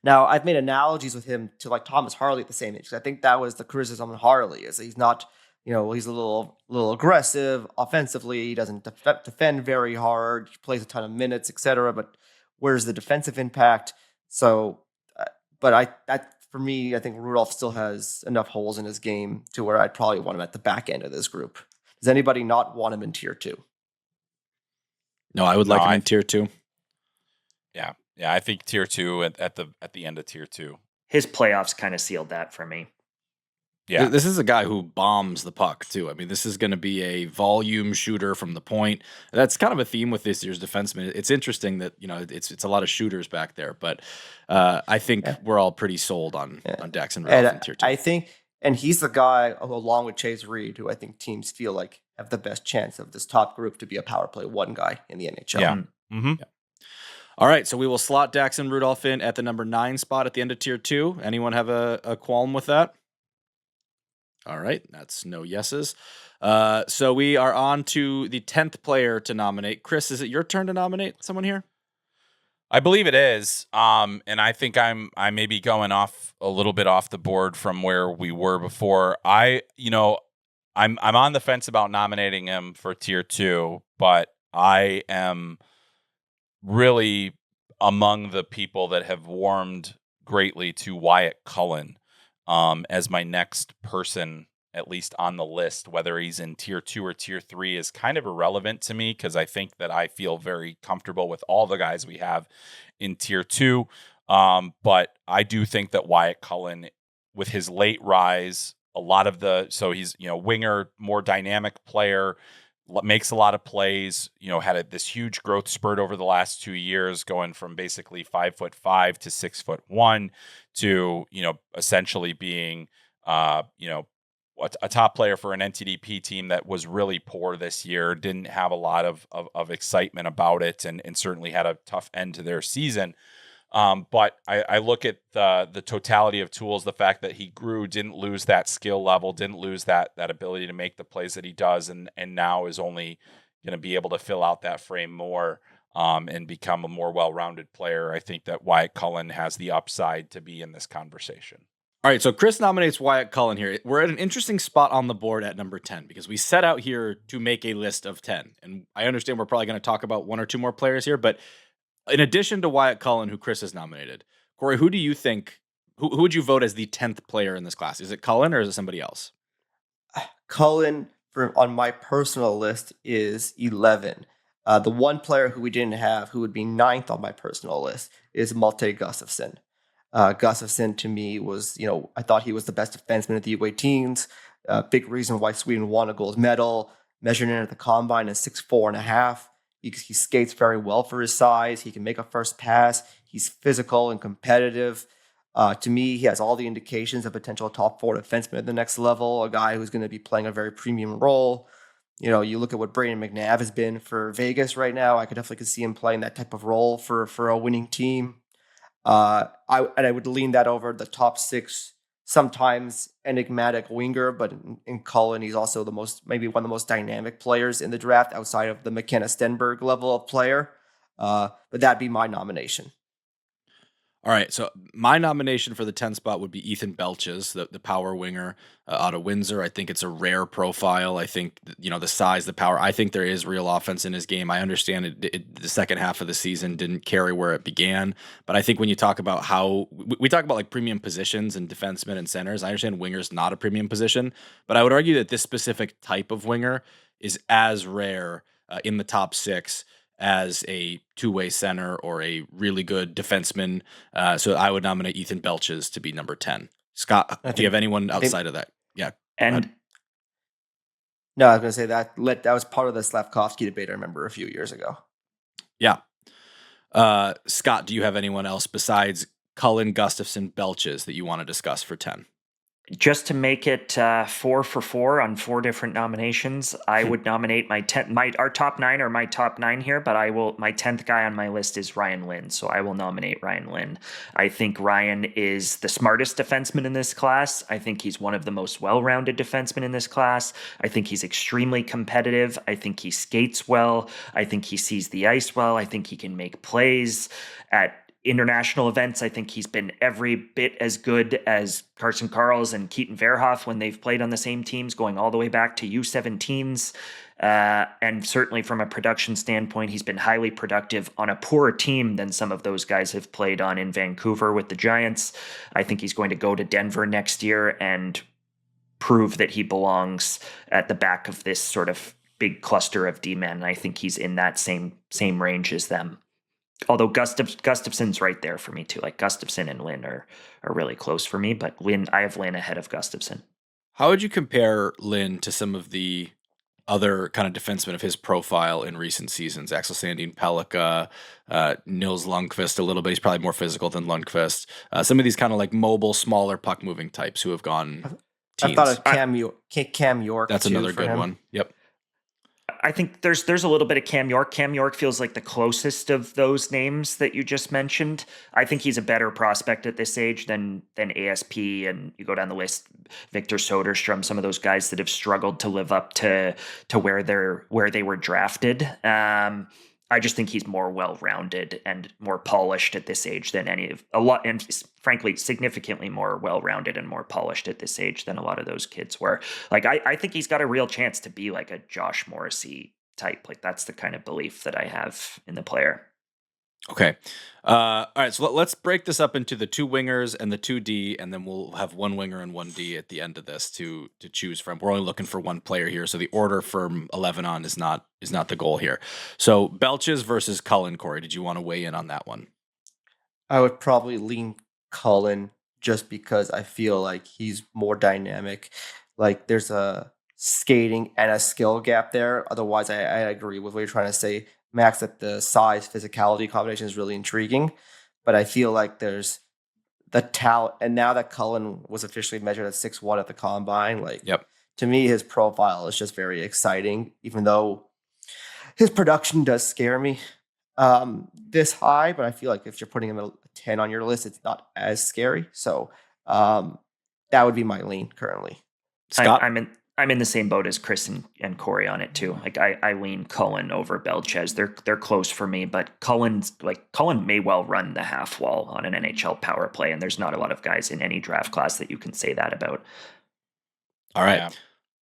Now, I've made analogies with him to like Thomas Harley at the same age. I think that was the criticism of Harley, is that he's not, he's a little aggressive offensively. He doesn't defend very hard. He plays a ton of minutes, etc. But where's the defensive impact? So, for me, I think Rudolph still has enough holes in his game to where I'd probably want him at the back end of this group. Does anybody not want him in tier 2?
No, I would like him in tier 2.
Yeah, I think tier 2 at the end of tier 2.
His playoffs kind of sealed that for me.
Yeah, this is a guy who bombs the puck too. I mean, this is going to be a volume shooter from the point. That's kind of a theme with this year's defenseman. It's interesting that it's a lot of shooters back there, but I think we're all pretty sold on Daxon Rudolph in tier 2.
I think, and he's the guy along with Chase Reid who I think teams feel like have the best chance of this top group to be a power play 1 guy in the NHL.
Yeah. Mm-hmm.
Yeah. All right, so we will slot Daxon Rudolph in at the number 9 spot at the end of tier 2. Anyone have a qualm with that? All right, that's no yeses. So we are on to the 10th player to nominate. Chris, is it your turn to nominate someone here?
I believe it is. And I think I may be going off a little bit off the board from where we were before. I'm on the fence about nominating him for tier 2, but I am really among the people that have warmed greatly to Wyatt Cullen as my next person, at least on the list. Whether he's in tier 2 or tier 3 is kind of irrelevant to me, because I think that I feel very comfortable with all the guys we have in tier 2. But I do think that Wyatt Cullen, with his late rise, so he's, winger, more dynamic player, makes a lot of plays, had this huge growth spurt over the last 2 years, going from basically 5'5" to 6'1" to, essentially being, a top player for an NTDP team that was really poor this year, didn't have a lot of excitement about it, and certainly had a tough end to their season. But I look at the totality of tools, the fact that he grew, didn't lose that skill level, didn't lose that ability to make the plays that he does, and now is only going to be able to fill out that frame more and become a more well-rounded player. I think that Wyatt Cullen has the upside to be in this conversation.
All right, so Chris nominates Wyatt Cullen here. We're at an interesting spot on the board at number 10 because we set out here to make a list of 10. And I understand we're probably going to talk about 1 or 2 more players here, but in addition to Wyatt Cullen, who Chris has nominated, Corey, who do you think, who would you vote as the 10th player in this class? Is it Cullen or is it somebody else?
Cullen, on my personal list, is 11. The one player who we didn't have, who would be 9th on my personal list, is Malte Gustafsson. Gustafsson to me was, I thought he was the best defenseman at the U18s. Big reason why Sweden won a gold medal. Measured in at the combine is 6'4.5". He skates very well for his size. He can make a first pass. He's physical and competitive. To me, he has all the indications of potential top 4 defenseman at the next level, a guy who's going to be playing a very premium role. You look at what Brayden McNabb has been for Vegas right now. I could definitely see him playing that type of role for a winning team. I would lean that over the top 6, sometimes enigmatic winger, but in Cullen, he's also maybe one of the most dynamic players in the draft outside of the McKenna Stenberg level of player. But that'd be my nomination.
All right, so my nomination for the 10 spot would be Ethan Belchetz, the power winger out of Windsor. I think it's a rare profile. I think, the size, the power. I think there is real offense in his game. I understand the second half of the season didn't carry where it began, but I think when you talk about how we talk about like premium positions and defensemen and centers, I understand winger's not a premium position, but I would argue that this specific type of winger is as rare in the top 6 as a two-way center or a really good defenseman. So I would nominate Ethan Belchetz to be number 10. Scott, do you have anyone outside of that? Yeah.
And
no, I was going to say that was part of the Slavkovsky debate I remember a few years ago.
Yeah. Scott, do you have anyone else besides Cullen, Gustafsson, Belchetz that you want to discuss for 10?
just to make it 4 for 4 on 4 different nominations, I would nominate our top 9 are my top 9 here, but my 10th guy on my list is Ryan Lynn, so I will nominate Ryan Lynn. I think Ryan is the smartest defenseman in this class. I think he's one of the most well-rounded defensemen in this class. I think he's extremely competitive. I think he skates well. I think he sees the ice well. I think he can make plays at international events. I think he's been every bit as good as Carson Carels and Keaton Verhoeff when they've played on the same teams, going all the way back to U17s. And certainly from a production standpoint, he's been highly productive on a poorer team than some of those guys have played on in Vancouver with the Giants. I think he's going to go to Denver next year and prove that he belongs at the back of this sort of big cluster of D-men. And I think he's in that same range as them. Although Gustafsson's right there for me too. Like Gustafsson and Lynn are really close for me, but I have Lynn ahead of Gustafsson.
How would you compare Lynn to some of the other kind of defensemen of his profile in recent seasons? Axel Sandin, Pellikka, Nils Lundqvist a little bit. He's probably more physical than Lundqvist. Some of these kind of like mobile, smaller puck-moving types who have gone teens.
I thought of Cam York.
That's another good one. Yep.
I think there's a little bit of Cam York. Cam York feels like the closest of those names that you just mentioned. I think he's a better prospect at this age than ASP, and you go down the list, Victor Soderstrom, some of those guys that have struggled to live up to where they were drafted. I just think he's more well-rounded and more polished at this age than and frankly, significantly more well-rounded and more polished at this age than a lot of those kids were. Like, I think he's got a real chance to be like a Josh Morrissey type. Like, that's the kind of belief that I have in the player.
Okay. All right. So let's break this up into the 2 wingers and the 2D, and then we'll have 1 winger and 1D at the end of this to choose from. We're only looking for 1 player here, so the order from 11 on is not the goal here. So Belchetz versus Cullen. Corey, did you want to weigh in on that one?
I would probably lean Cullen just because I feel like he's more dynamic. Like there's a skating and a skill gap there. Otherwise, I agree with what you're trying to say, Max, that the size physicality combination is really intriguing, but I feel like there's the talent. And now that Cullen was officially measured at 6'1" at the combine, to me, his profile is just very exciting, even though his production does scare me this high. But I feel like if you're putting him at a 10 on your list, it's not as scary. So that would be my lean currently.
Scott?
I'm in the same boat as Chris and Corey on it too. Like I lean Cullen over Belchetz. They're close for me, but Cullen may well run the half wall on an NHL power play, and there's not a lot of guys in any draft class that you can say that about.
All right. Yeah.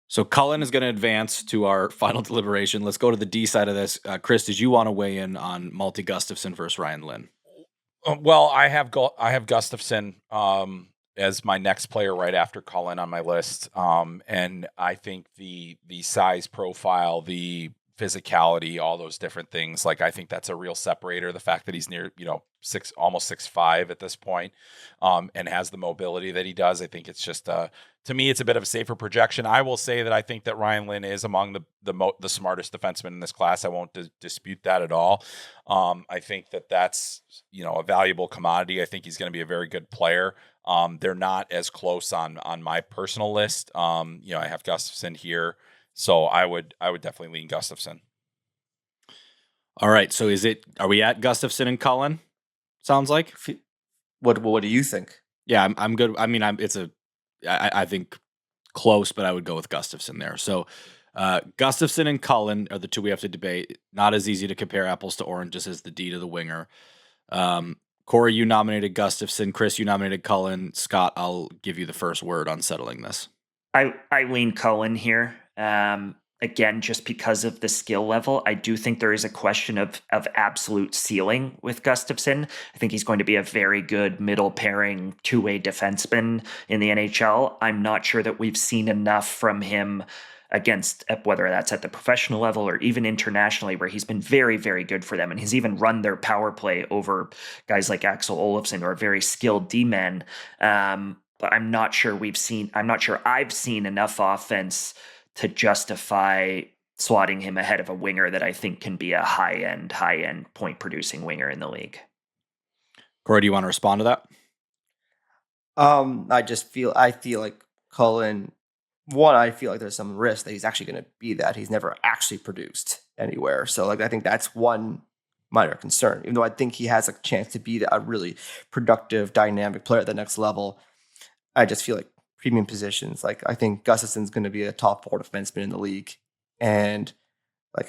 So Cullen is going to advance to our final deliberation. Let's go to the D side of this. Chris, did you want to weigh in on Malte Gustafsson versus Ryan Lynn?
Well, I have Gustafsson as my next player right after Cullen on my list. And I think the size profile, the physicality, all those different things. Like, I think that's a real separator. The fact that he's near, almost 6'5" at this point, and has the mobility that he does. I think it's just, to me, it's a bit of a safer projection. I will say that I think that Ryan Lynn is among the smartest defensemen in this class. I won't dispute that at all. I think that's, a valuable commodity. I think he's going to be a very good player. They're not as close on my personal list. I have Gustafsson here. So I would definitely lean Gustafsson.
All right. So are we at Gustafsson and Cullen? Sounds like.
What do you think?
Yeah, I'm good. I mean, I think close, but I would go with Gustafsson there. So Gustafsson and Cullen are the two we have to debate. Not as easy to compare apples to oranges as the D to the winger. Corey, you nominated Gustafsson. Chris, you nominated Cullen. Scott, I'll give you the first word on settling this.
I lean Cullen here. Again, just because of the skill level, I do think there is a question of absolute ceiling with Gustafsson. I think he's going to be a very good middle pairing two-way defenseman in the NHL. I'm not sure that we've seen enough from him against, whether that's at the professional level or even internationally, where he's been very, very good for them. And he's even run their power play over guys like Axel Olofsson or very skilled D-men. But I'm not sure I've seen enough offense to justify slotting him ahead of a winger that I think can be a high-end point-producing winger in the league.
Corey, do you want to respond to that?
I feel like Cullen, I feel like there's some risk that he's actually going to be that. He's never actually produced anywhere. So I think that's one minor concern, even though I think he has a chance to be a really productive, dynamic player at the next level. I just feel like premium positions, I think Gustafsson's going to be a top 4 defenseman in the league. And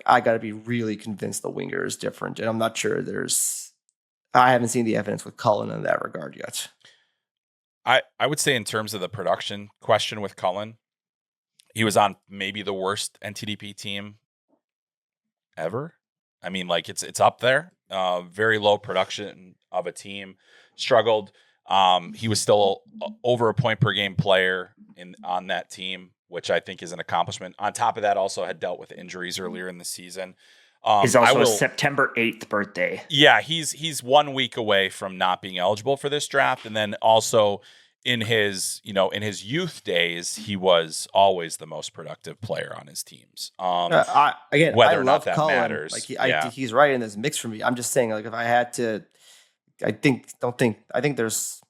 I got to be really convinced the winger is different. And I'm not sure I haven't seen the evidence with Cullen in that regard yet.
I would say in terms of the production question with Cullen, he was on maybe the worst NTDP team ever. I mean, it's up there. Very low production of a team. Struggled. He was still over a point per game player on that team, which I think is an accomplishment. On top of that, also had dealt with injuries earlier in the season.
He's also a September 8th birthday.
Yeah, he's 1 week away from not being eligible for this draft, and then also in his youth days, he was always the most productive player on his teams.
I love Cullen.
Matters.
He's right in this mix for me. I'm just saying, if I had to. I think there's,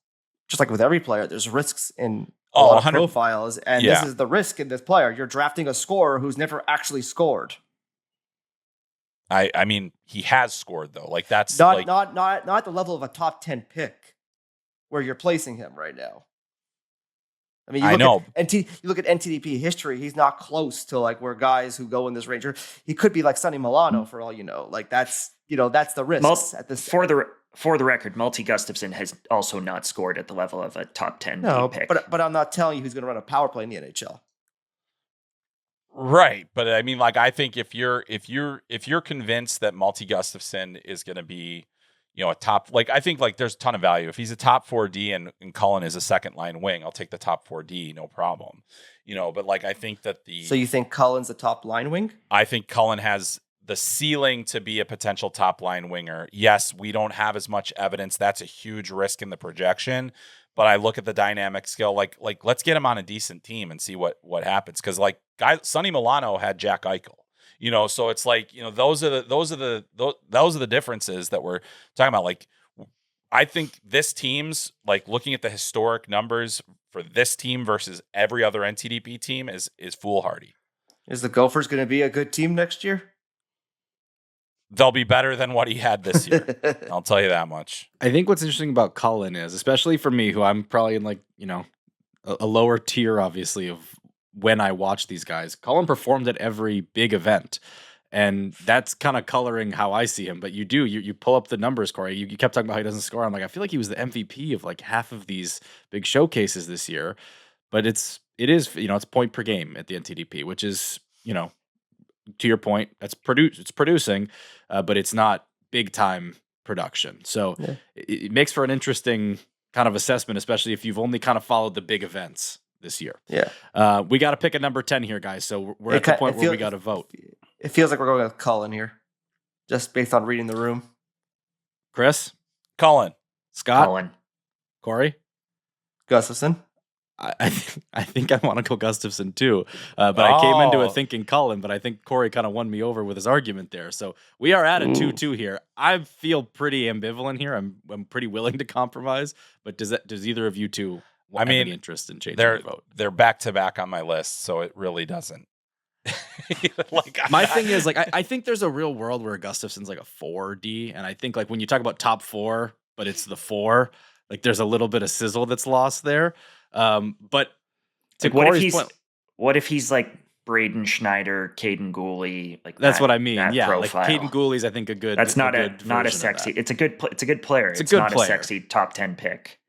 just like with every player, there's risks in a lot of profiles, and this is the risk in this player. You're drafting a scorer who's never actually scored.
I mean, he has scored though. That's
not at the level of a top 10 pick where you're placing him right now. I mean, you look at NTDP history, he's not close to where guys who go in this range. He could be like Sonny Milano for all you know. That's the risk at this.
For the record, Malte Gustafsson has also not scored at the level of a top 10 pick.
But I'm not telling you who's going to run a power play in the NHL.
Right, but I mean, I think if you're convinced that Malte Gustafsson is going to be, a top, I think there's a ton of value. If he's a top 4D and Cullen is a second line wing, I'll take the top 4D, no problem. But I think that
So you think Cullen's a top line wing?
I think Cullen has the ceiling to be a potential top line winger. Yes, we don't have as much evidence. That's a huge risk in the projection. But I look at the dynamic skill, let's get him on a decent team and see what happens. Because Sonny Milano had Jack Eichel, so it's those are the differences that we're talking about. I think this team's looking at the historic numbers for this team versus every other NTDP team is foolhardy.
Is the Gophers going to be a good team next year?
They'll be better than what he had this year. I'll tell you that much.
I think what's interesting about Cullen is, especially for me, who I'm probably in a lower tier, obviously, of when I watch these guys, Cullen performed at every big event. And that's kind of coloring how I see him. But you pull up the numbers, Corey. You kept talking about how he doesn't score. I'm I feel like he was the MVP of half of these big showcases this year. But it is it's point per game at the NTDP, which is, to your point, it's producing, but it's not big time production. So it makes for an interesting kind of assessment, especially if you've only kind of followed the big events this year.
Yeah.
We got to pick a number 10 here, guys. So we're at the point where we got to vote.
It feels like we're going with Cullen here, just based on reading the room.
Chris?
Cullen.
Scott?
Cullen.
Corey?
Gustafsson.
I think I want to go Gustafsson too, but I came into it thinking Cullen, but I think Corey kind of won me over with his argument there. So we are at a 2-2 here. I feel pretty ambivalent here. I'm pretty willing to compromise, but does either of you two have any interest in changing your vote?
They're back to back on my list, so it really doesn't.
My thing is, like, I think there's a real world where Gustafsson's like a 4D, and I think like when you talk about top 4, but it's the 4, like there's a little bit of sizzle that's lost there. But to Corey's point,
what if he's like Braden Schneider, Caden Gooley? Like
that's what I mean. Yeah,
profile.
like Caden Gooley's, I think a good.
That's not a sexy. It's a good player. It's not a sexy top 10 pick.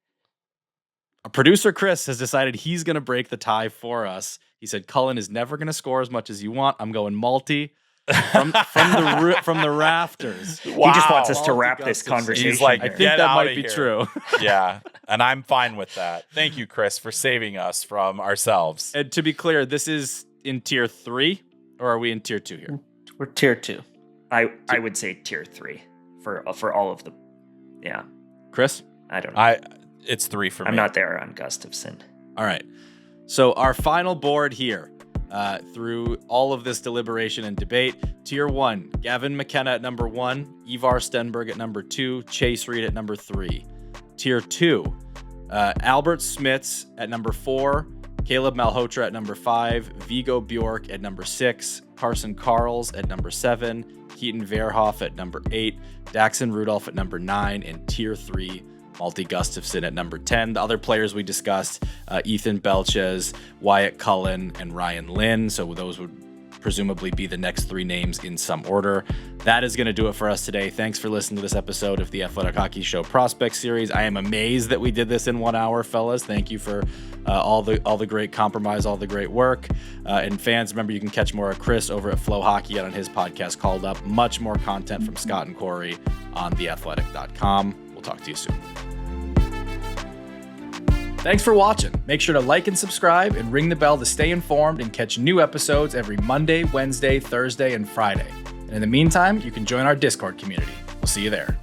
Producer Chris has decided he's going to break the tie for us. He said Cullen is never going to score as much as you want. I'm going Malte from the rafters.
Wow. He just wants us to wrap this conversation.
He's like,
I think that might be true.
Yeah, and I'm fine with that. Thank you, Chris, for saving us from ourselves.
And to be clear, this is in tier 3, or are we in tier 2 here?
We're tier 2.
I would say tier 3 for all of the. Yeah,
Chris,
I don't know.
It's 3 for me.
I'm not there on Gustafsson.
All right. So our final board here, through all of this deliberation and debate, tier 1, Gavin McKenna at number 1, Ivar Stenberg at number 2, Chase Reid at number 3. Tier 2, Albert Smits at number 4, Caleb Malhotra at number 5, Viggo Bjorck at number 6, Carson Carels at number 7, Keaton Verhoeff at number 8, Daxon Rudolph at number 9, and tier 3, Malte Gustafsson at number 10. The other players we discussed, Ethan Belchetz, Wyatt Cullen, and Ryan Lynn. So those would presumably be the next 3 names in some order. That is going to do it for us today. Thanks for listening to this episode of the Athletic Hockey Show Prospect Series. I am amazed that we did this in 1 hour, fellas. Thank you for all the great compromise, all the great work. And fans, remember you can catch more of Chris over at Flow Hockey on his podcast Called Up. Much more content from Scott and Corey on theathletic.com. We'll talk to you soon. Thanks for watching. Make sure to like and subscribe and ring the bell to stay informed and catch new episodes every Monday, Wednesday, Thursday, and Friday. And in the meantime, you can join our Discord community. We'll see you there.